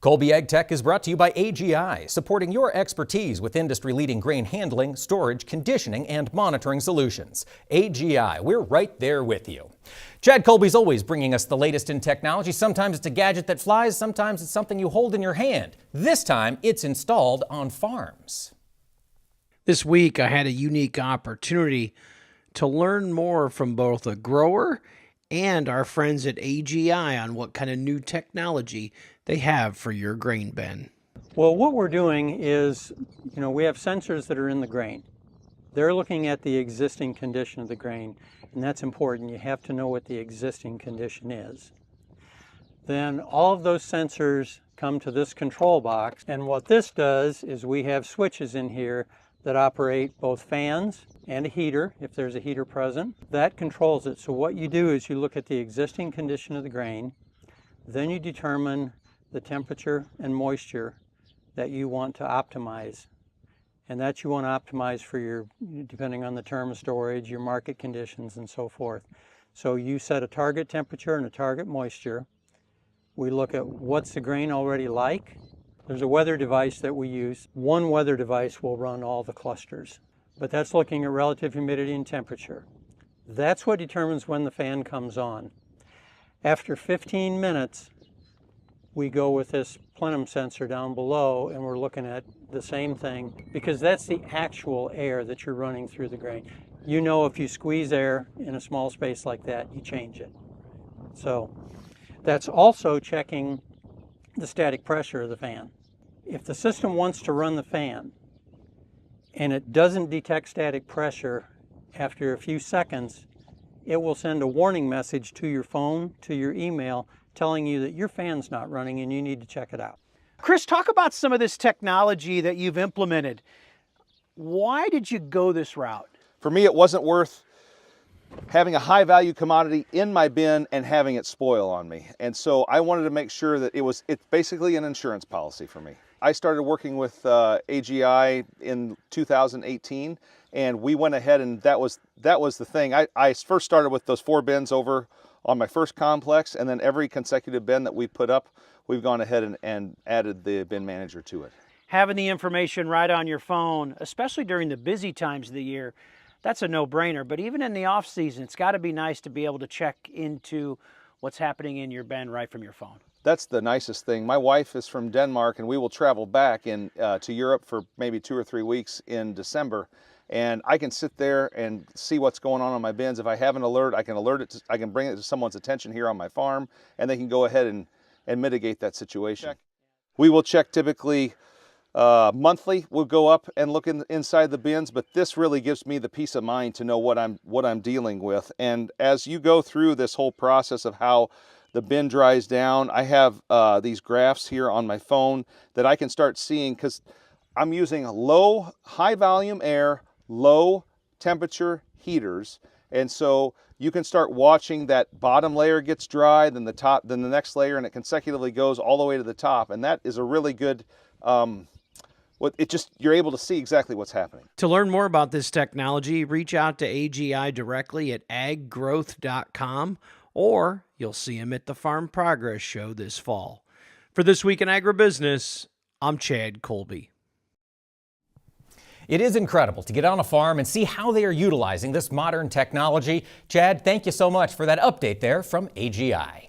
Colby AgTech is brought to you by AGI, supporting your expertise with industry-leading grain handling, storage, conditioning, and monitoring solutions. AGI, we're right there with you. Chad Colby's always bringing us the latest in technology. Sometimes it's a gadget that flies, sometimes it's something you hold in your hand. This time, it's installed on farms. This week, I had a unique opportunity to learn more from both a grower and our friends at AGI on what kind of new technology they have for your grain bin. Well, what we're doing is, we have sensors that are in the grain. They're looking at the existing condition of the grain, and that's important. You have to know what the existing condition is. Then all of those sensors come to this control box, and what this does is we have switches in here that operate both fans and a heater, if there's a heater present. That controls it. So what you do is you look at the existing condition of the grain, then you determine the temperature and moisture that you want to optimize. And that you want to optimize for your, depending on the term of storage, your market conditions and so forth. So you set a target temperature and a target moisture. We look at what's the grain already like. There's a weather device that we use. One weather device will run all the clusters, but that's looking at relative humidity and temperature. That's what determines when the fan comes on. After 15 minutes, we go with this plenum sensor down below and we're looking at the same thing, because that's the actual air that you're running through the grain. You know, if you squeeze air in a small space like that, you change it. So that's also checking the static pressure of the fan. If the system wants to run the fan and it doesn't detect static pressure after a few seconds, it will send a warning message to your phone, to your email, telling you that your fan's not running and you need to check it out. Chris, talk about some of this technology that you've implemented. Why did you go this route? For me, it wasn't worth having a high value commodity in my bin and having it spoil on me. And so I wanted to make sure that it's basically an insurance policy for me. I started working with AGI in 2018, and we went ahead and that was the thing. I first started with those 4 bins over on my first complex, and then every consecutive bin that we put up, we've gone ahead and added the BinManager to it. Having the information right on your phone, especially during the busy times of the year, that's a no-brainer. But even in the off-season, it's got to be nice to be able to check into what's happening in your bin right from your phone. That's the nicest thing. My wife is from Denmark, and we will travel back to Europe for maybe 2 or 3 weeks in December. And I can sit there and see what's going on my bins. If I have an alert, I can bring it to someone's attention here on my farm, and they can go ahead and mitigate that situation. We will check typically monthly. We'll go up and look inside the bins, but this really gives me the peace of mind to know what I'm dealing with. And as you go through this whole process of how the bin dries down, I have these graphs here on my phone that I can start seeing, because I'm using high volume air, low temperature heaters, and so you can start watching that bottom layer gets dry, then the next layer, and it consecutively goes all the way to the top. And that is a really good you're able to see exactly what's happening. To learn more about this technology, reach out to AGI directly at aggrowth.com, or you'll see them at the Farm Progress Show this fall. For This Week in Agribusiness, I'm Chad Colby. It is incredible to get on a farm and see how they are utilizing this modern technology. Chad, thank you so much for that update there from AGI.